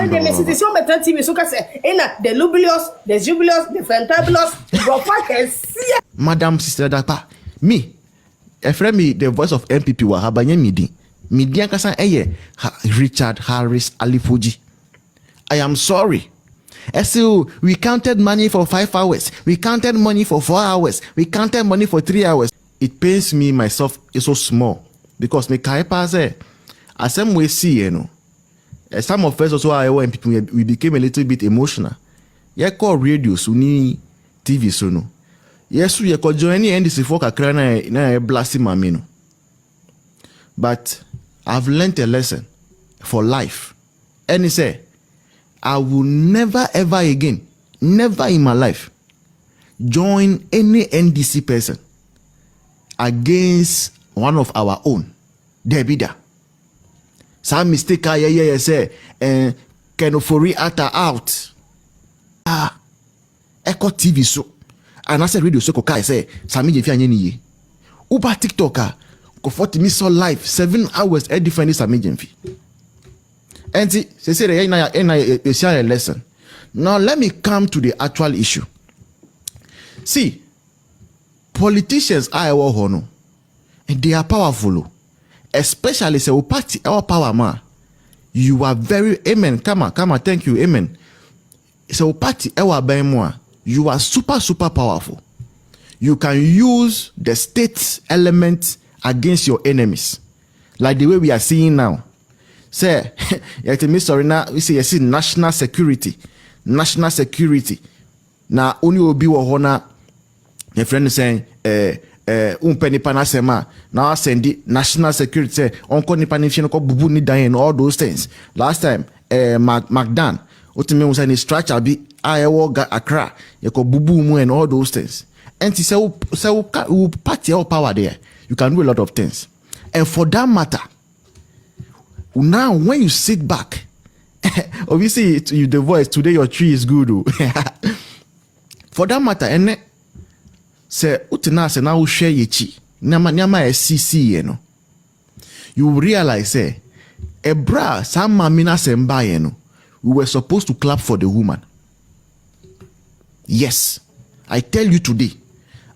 when they message so better TV so say the lubilous, the jubilous, the fantabulous, Madam Sister Dapaah, me, a friend me the voice of NPP wa habanye midi. Midi ankasa eye Richard Harris Alifuji. I am sorry. So we counted money for 5 hours. We counted money for 4 hours. We counted money for 3 hours. It pains me myself is so small because me kaipa say as some we see some of us also are people we became a little bit emotional. Yeah, call radio so ni TV so no. Yes, we could join any NDC for kakra na blasting mami no. But I've learned a lesson for life. And he say I will never ever again, never in my life, join any NDC person against one of our own. There be that. Some mistake I say Kenofori Ata out. Echo TV so. And I said radio so kokai say Sami Jefi anyeni. Uba TikToker go 40 minutes so live 7 hours different Sami Jefi. And see, say you share a lesson. Now let me come to the actual issue. See, politicians are hono, and they are powerful, especially say we party our power man. You are very amen. Come on, thank you, amen. So party our more. You are super powerful. You can use the state element against your enemies, like the way we are seeing now. Say, sorry now. We say yes, national security. Now only will be wahona. Your friend saying, penny panasema. Now I send the national security. Say, uncle ni panifino ko bubu ni dying all those things. Last time, Magdan, ultimately was any stretch abi Iowa Accra. You ko bubu mu and all those things. And he say, party our power there. You can do a lot of things. And for that matter. Now, when you sit back, obviously you the voice today your tree is good. For that matter, and say utina se na share yechi nyama CC you realize say ebra some mamina semba we were supposed to clap for the woman. Yes, I tell you today,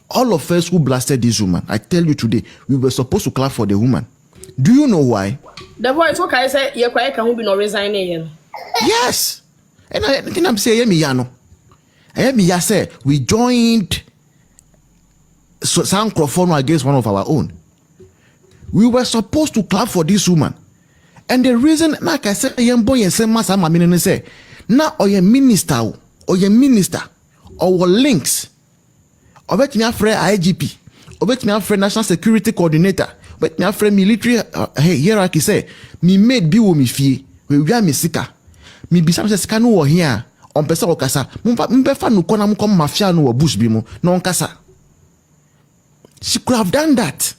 all of us who blasted this woman, I tell you today, we were supposed to clap for the woman. Do you know why? The voice what I say you can be no resigning. Yes. And I think I'm saying me yano. I say we joined some microphone against one of our own. We were supposed to clap for this woman. And the reason, like I said, young boy and say masa mamine say, now or your minister or links or bet me a friend IGP or bet me a friend national security coordinator. But my friend military hierarchy say me made bi wo me fie we wia me sika me bisa me sika no wo here on pesa okasa mbe fa no kona mo kom mafia no wo bush bi mo no nkasa. She could have done that,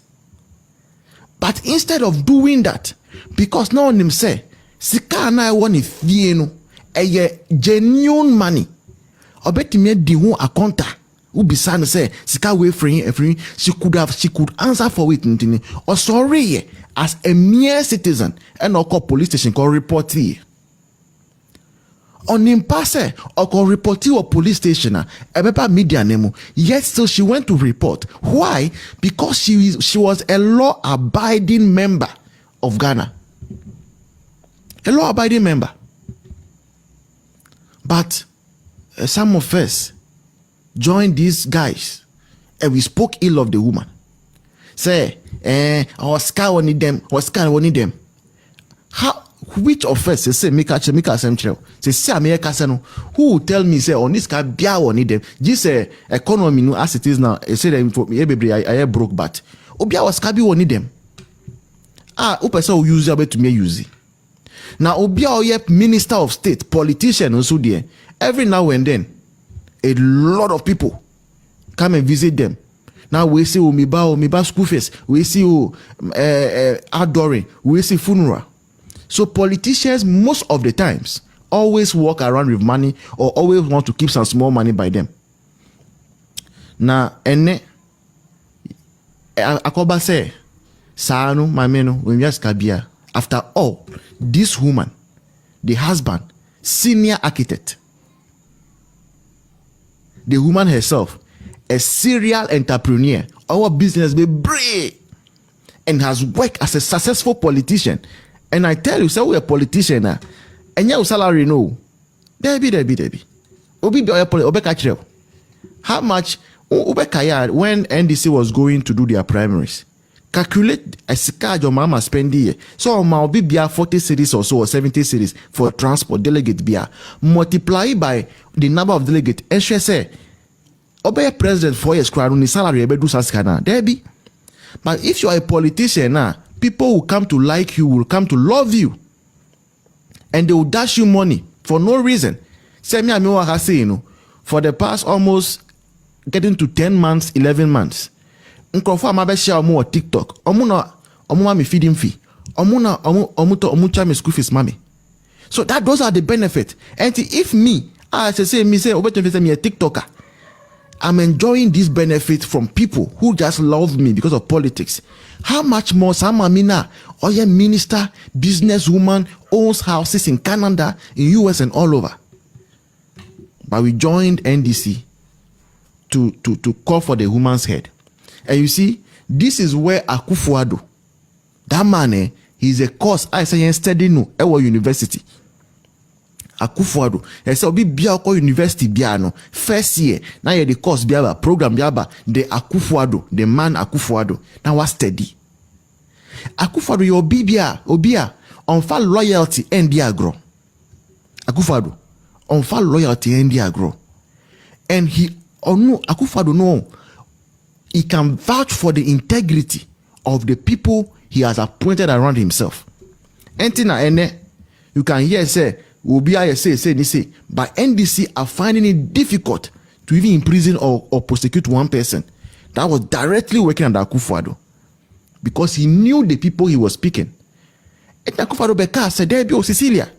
but instead of doing that, because now on him say sika na I want fie no genuine money obeti me di ho akonta Ubisan say sika way free she could answer for it or sorry as a mere citizen and or call police station call report here. On impasse or call report or police station a media name. Yet still she went to report. Why? Because she was a law abiding member of Ghana. A law abiding member. But some of us joined these guys and we spoke ill of the woman. Say, I was scared on them. How? Which of us say make a central? Say America who will tell me say on this guy bia on them? This economy no as it is now. Say that I broke but obia was scared on them. Upesa will use to me use. Now obia minister of state, politician also there. Every now and then. A lot of people come and visit them. Now we see me buy school fees. We see outdooring. We see funeral. So politicians most of the times always walk around with money or always want to keep some small money by them. Now ene akoba say Sanu mameno when kabia. After all, this woman, the husband, senior architect. The woman herself, a serial entrepreneur, our business be brave, and has worked as a successful politician. And I tell you, so we're a politician now, and your salary no. Debbie. Obi catch how much Obekaya when NDC was going to do their primaries? Calculate a sika your mama spend here. So ma be 40 cities or so or 70 cities for transport delegate bia. Multiply by the number of delegates. And she say, obey president 4 years crown ni salary ebe do saskana. Debbie. But if you are a politician now, people will come to like you, will come to love you. And they will dash you money for no reason. Say me I say, you know, for the past almost getting to 10 months, 11 months. Nkrofo amabe share omo TikTok. Omo ma me feeding fee. Omo cha me school fees mami. So those are the benefits. And if me, I say me say obeto me a TikToker, I'm enjoying this benefit from people who just love me because of politics. How much more Samamina, or a minister, businesswoman, owns houses in Canada, in US and all over. But we joined NDC to call for the woman's head. And you see, this is where Akufo-Addo, that man, he's a course I say study no Ewa University. Akufo-Addo, I say obi bia ko university bia no first year. Now you the course bia program bia the Akufo-Addo, the man Akufo-Addo. Now was steady. Akufo-Addo your obia on fa loyalty and the agro. Akufo-Addo on fa loyalty and the agro. And he no Akufo-Addo no. He can vouch for the integrity of the people he has appointed around himself. You can hear say, but NDC are finding it difficult to even imprison or prosecute one person that was directly working under Akufo-Addo because he knew the people he was speaking. And Akufo-Addo beka said, "There be CECILIA,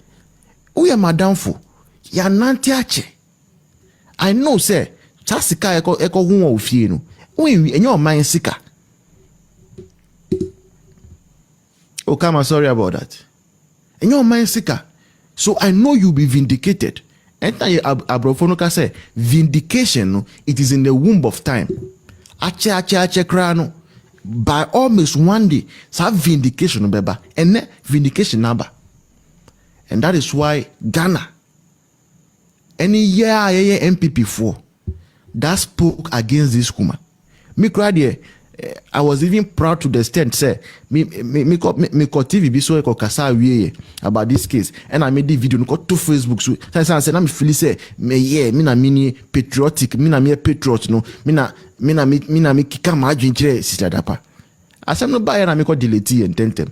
we are madam for ya nantiache." I know say, "Chasika eko huwa ufie no." And your mind sicker. Oh, come on, sorry about that. And your mind sicker. So I know you'll be vindicated. And Abrofonoka say, vindication, it is in the womb of time. Ache krano. By almost one day, have vindication, beba. And vindication number. And that is why Ghana, any year MPP 4, that spoke against this woman. Me cried, I was even proud to the extent say me TV be so kasa about this case, and I made the video to Facebook. So I said, I'm feeling say me na mini patriotic, me na me patriot no, me na kika ma adwinkyere CECILIA Dapaah. Asem no buy na me ko delete and tentem.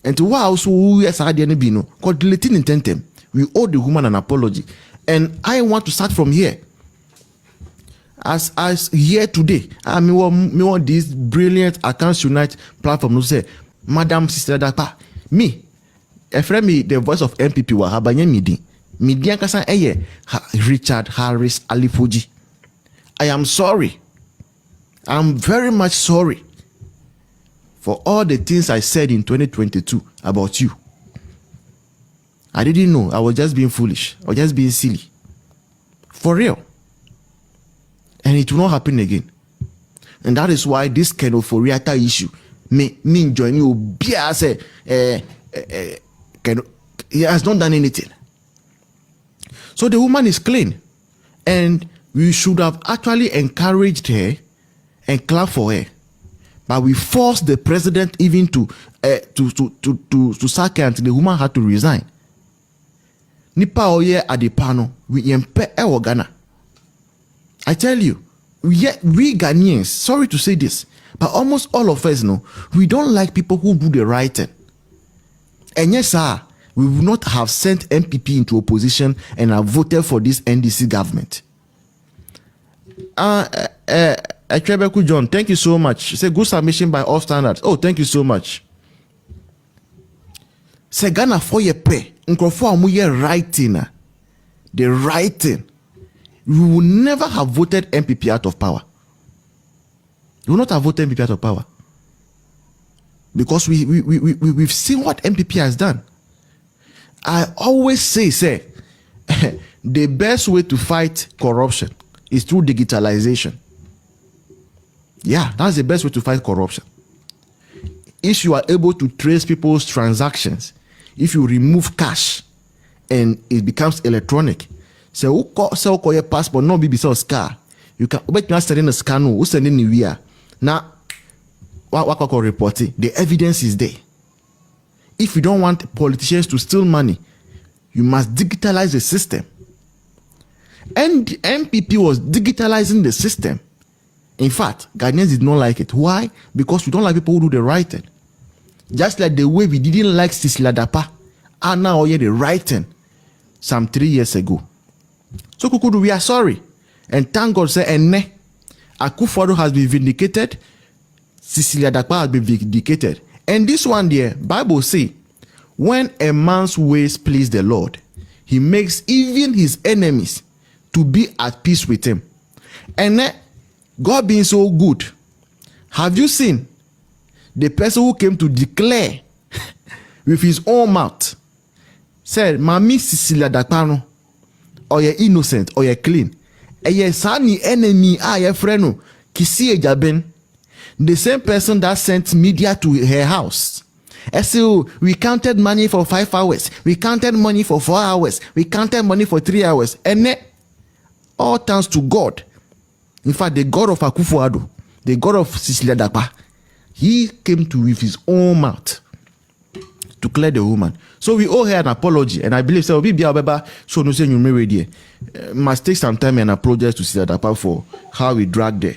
And to wow so yes I dey no be no ko delete and tentem. We owe the woman an apology, and I want to start from here. As here today, I want this brilliant Accounts Unite platform to say, Madam CECILIA Dapaah, me, a friend me, the voice of MPP wa habanye midi. Midi ankasa eye Richard Harris Alifuji. I am sorry. I'm very much sorry for all the things I said in 2022 about you. I didn't know. I was just being foolish. I was just being silly. For real. And it will not happen again. And that is why this kind of Oriata issue me join you be as he has not done anything. So the woman is clean. And we should have actually encouraged her and clap for her. But we forced the president even to sack her until the woman had to resign. Nipa oye adepano we yempe ewo Ghana. I tell you, we Ghanaians, sorry to say this, but almost all of us know, we don't like people who do the right thing. And yes, sir, we would not have sent MPP into opposition and have voted for this NDC government. Ekwebeku John, thank you so much. Say good submission by all standards. Oh, thank you so much. Say Ghana for your pay. Nkrofo amu ye writing. The right thing. We will never have voted MPP out of power. We will not have voted MPP out of power. Because we've seen what MPP has done. I always say, the best way to fight corruption is through digitalization. Yeah, that's the best way to fight corruption. If you are able to trace people's transactions, if you remove cash and it becomes electronic, so who call your passport, not be so scar. You can but you are sending a scan, who sending the via. Now, what call reporting? The evidence is there. If you don't want politicians to steal money, you must digitalize the system. And the NPP was digitalizing the system. In fact, Ghanaians did not like it. Why? Because we don't like people who do the right thing. Just like the way we didn't like CECILIA Dapaah, and now we are the right thing some 3 years ago. So Kukudu, we are sorry. And thank God, say, Enne, Akufo-Addo has been vindicated, CECILIA Dapaah has been vindicated. And this one there, Bible say, when a man's ways please the Lord, he makes even his enemies to be at peace with him. And God being so good, have you seen the person who came to declare with his own mouth, said, Mami CECILIA Dapaah, or you're innocent, or you're clean. And your son, enemy, your friend, Kisi Ejaben, the same person that sent media to her house. And so we counted money for 5 hours, we counted money for 4 hours, we counted money for 3 hours, and all thanks to God. In fact, the God of Akufo-Addo, the God of CECILIA Dapaah, he came to with his own mouth to clear the woman. So we owe her an apology, and I believe so. So no say you married must take some time and apologize to CECILIA Dapaah for how we dragged her,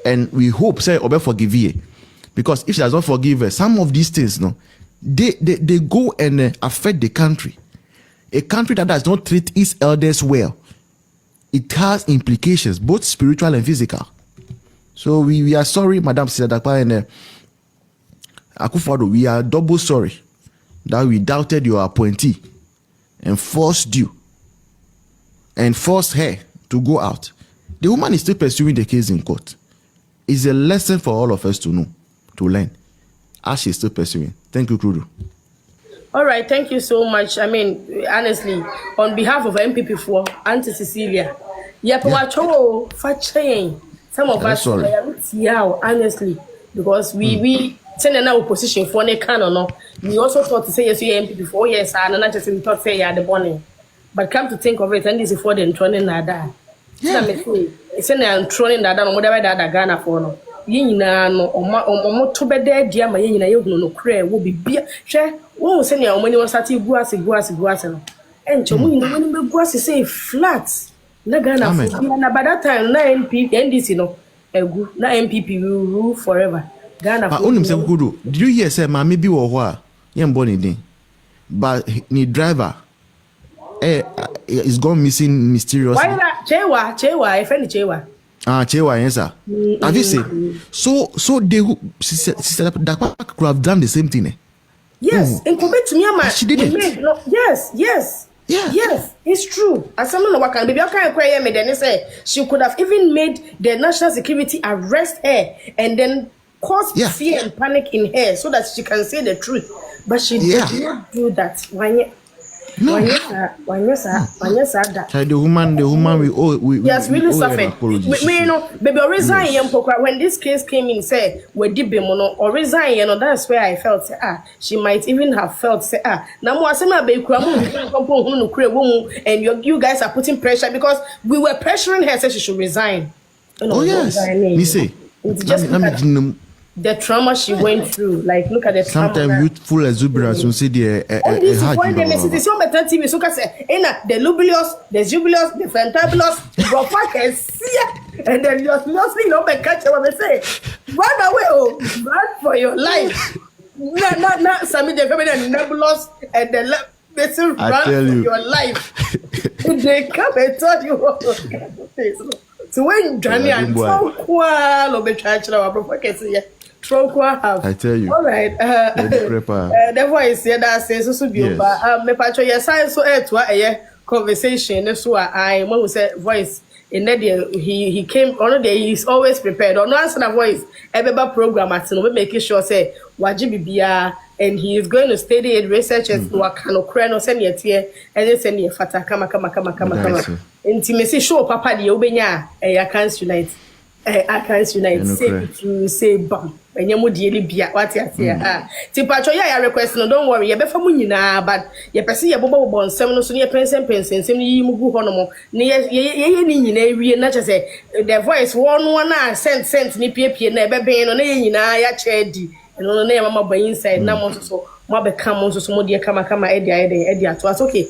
and we hope say Obe forgive her, because if she does not forgive her, some of these things, no, they go and affect the country. A country that does not treat its elders well, it has implications, both spiritual and physical. So we are sorry, Madam CECILIA Dapaah and Akufo-Addo, we are double sorry that we doubted your appointee and forced you and forced her to go out. The woman is still pursuing the case in court. It's a lesson for all of us to know, to learn, as she's still pursuing. Thank you, Kudu. All right, thank you so much. I mean, honestly, on behalf of MPP4, Auntie Cecilia, some of us, honestly, because we send an opposition for a canon. We also thought to say yes, you MPP4, yes, and not just we thought say yeah the morning. But come to think of it, and this is for the trolling Nada. It's an trolling Nada, or whatever that Ghana for no. Yina no omo to be there dia ma yina ye hunu no kra wo bibia hwe wo se ne omani won sati guase no encho mu yina woni be guase say flat na Ghana for na by that time na NPP NDC no egu na MPP will rule forever Ghana for onim se kudu. Did you hear say ma me bi wo ho a ye mbo ni din but ni driver is gone missing mysteriously. Why na chewa e friend chewa Chewa, yes, sir. Have you seen? So they CECILIA Dapaah could have done the same thing. Yes, in Quebec to me, she did it. Yes, it's true. As someone who can be then say she could have even made the national security arrest her and then cause fear and panic in her so that she can say the truth. But she did not do that. No. The woman we yes, really suffered. We you know, baby, resign when this case came in, say we did be mono or resign, you know, that's where I felt say, she might even have felt say now more sema be and you guys are putting pressure because we were pressuring her say she should resign. You know, yes. Me say it's just the trauma she went through, like look at the trauma. Sometimes youthful exuberance will say the lubilious, the jubilous, the fantabulous, and then you're mostly not a catch what they say. Run away, run for your life. Not Sammy the and nebulous and the run for your life. They come and tell you what to say. So when Johnny and I tell you. All right. The voice here that says so be over. Me patcho yes I so to a conversation so I when we say voice in that he came on the he's always prepared. On answer the voice every program at no making sure say waji bibia and he is going to study it, research it, wakano kreno send yet here, and then send ye fata kama. Intimacy show papa the obenya, I can't unite. I can't unite. Say to say bam. When you would really be at what you say. Tipacho, ya request, no, don't worry, you better munina, but you perceive your bubble bond, seven so near pence and you move honomo. Near ye, not just say the voice one sent nippy, never been on a ya chedi, and on the name of my inside, now so, Mabbe come on so some dear kama edia to us, okay.